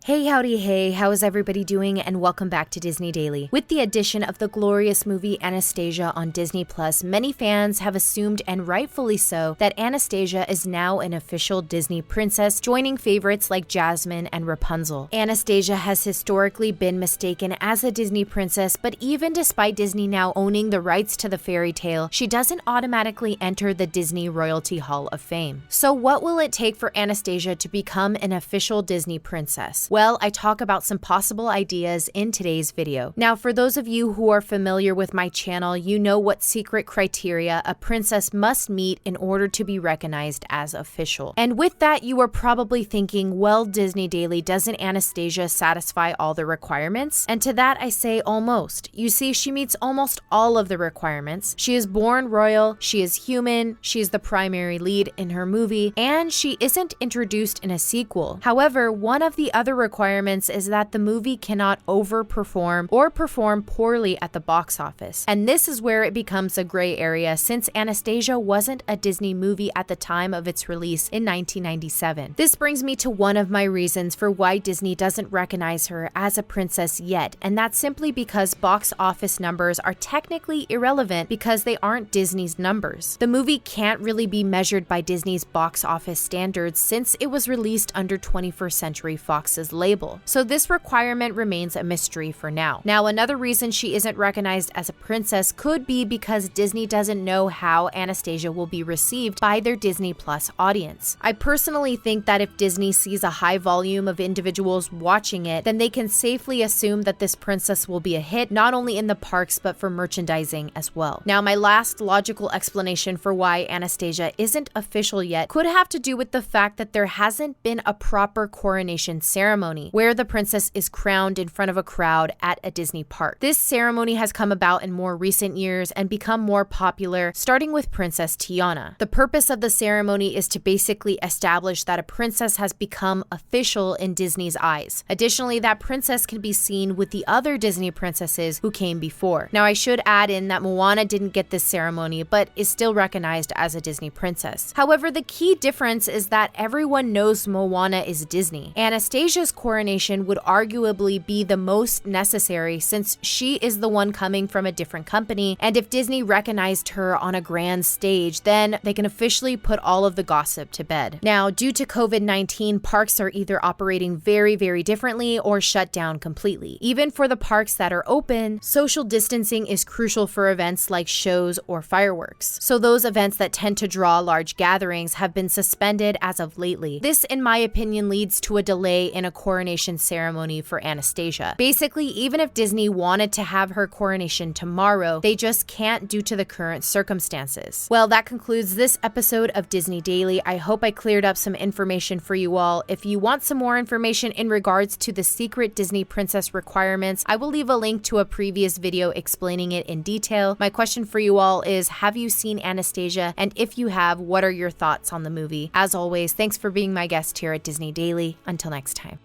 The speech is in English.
Hey howdy hey, how is everybody doing, and welcome back to Disney Daily. With the addition of the glorious movie Anastasia on Disney+, many fans have assumed, and rightfully so, that Anastasia is now an official Disney princess, joining favorites like Jasmine and Rapunzel. Anastasia has historically been mistaken as a Disney princess, but even despite Disney now owning the rights to the fairy tale, she doesn't automatically enter the Disney Royalty Hall of Fame. So what will it take for Anastasia to become an official Disney princess? Well, I talk about some possible ideas in today's video. Now, for those of you who are familiar with my channel, you know what secret criteria a princess must meet in order to be recognized as official. And with that, you are probably thinking, well, Disney Daily, doesn't Anastasia satisfy all the requirements? And to that, I say almost. You see, she meets almost all of the requirements. She is born royal, she is human, she is the primary lead in her movie, and she isn't introduced in a sequel. However, one of the other requirements is that the movie cannot overperform or perform poorly at the box office. And this is where it becomes a gray area, since Anastasia wasn't a Disney movie at the time of its release in 1997. This brings me to one of my reasons for why Disney doesn't recognize her as a princess yet, and that's simply because box office numbers are technically irrelevant because they aren't Disney's numbers. The movie can't really be measured by Disney's box office standards since it was released under 21st Century Fox's label, so this requirement remains a mystery for now. Now, another reason she isn't recognized as a princess could be because Disney doesn't know how Anastasia will be received by their Disney Plus audience. I personally think that if Disney sees a high volume of individuals watching it, then they can safely assume that this princess will be a hit, not only in the parks but for merchandising as well. Now, my last logical explanation for why Anastasia isn't official yet could have to do with the fact that there hasn't been a proper coronation ceremony where the princess is crowned in front of a crowd at a Disney park. This ceremony has come about in more recent years and become more popular, starting with Princess Tiana. The purpose of the ceremony is to basically establish that a princess has become official in Disney's eyes. Additionally, that princess can be seen with the other Disney princesses who came before. Now, I should add in that Moana didn't get this ceremony, but is still recognized as a Disney princess. However, the key difference is that everyone knows Moana is Disney. Anastasia's coronation would arguably be the most necessary since she is the one coming from a different company, and if Disney recognized her on a grand stage, then they can officially put all of the gossip to bed. Now, due to COVID-19, parks are either operating very differently or shut down completely. Even for the parks that are open, social distancing is crucial for events like shows or fireworks. So those events that tend to draw large gatherings have been suspended as of lately. This, in my opinion, leads to a delay in a coronation ceremony for Anastasia. Basically, even if Disney wanted to have her coronation tomorrow, they just can't due to the current circumstances. Well, that concludes this episode of Disney Daily. I hope I cleared up some information for you all. If you want some more information in regards to the secret Disney princess requirements, I will leave a link to a previous video explaining it in detail. My question for you all is, have you seen Anastasia? And if you have, what are your thoughts on the movie? As always, thanks for being my guest here at Disney Daily. Until next time.